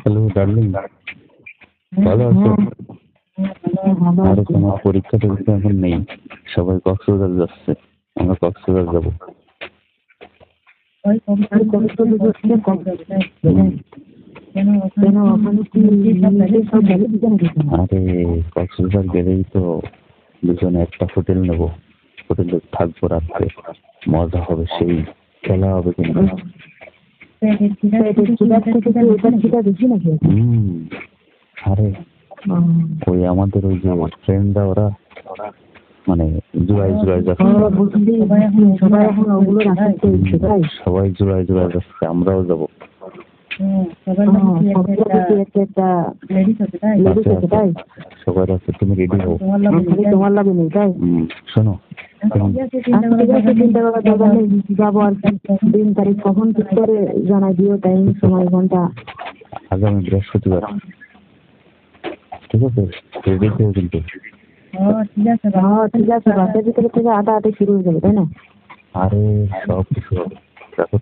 Hello darling, ভালো আছো? আরে তোমার পরীক্ষা টরীক্ষা এখন নেই, সবাই কক্সবাজার যাচ্ছে, আমরা কক্সবাজার যাবো। আরে কক্সবাজার গেলেই তো দুজনে একটা হোটেল নেবো, হোটেলে থাকবো রাত্রে, মজা হবে, সেই খেলা হবে কিন্তু। আরে ওই আমাদের ওই যে ফ্রেন্ডরা, ওরা মানে জুড়াই যাচ্ছে, সবাই জুড়াই যাচ্ছে, আমরাও যাবো। সবাই আছে, তুমি রেডি হও। তোমার লাগে নেই তাই? শোনো, যাবো আর দিন তারিখ কখন ঠিক করে জানাই দিও, টাইম সময় ঘন্টা। আগামী বৃহস্পতিবার, ঠিক আছে? রেডি থেকো কিন্তু। ঠিক আছে, বাসের ভিতরে থেকে আটা শুরু হয়ে যাবে, তাই না? আরে সব কিছু হবে, দেখো।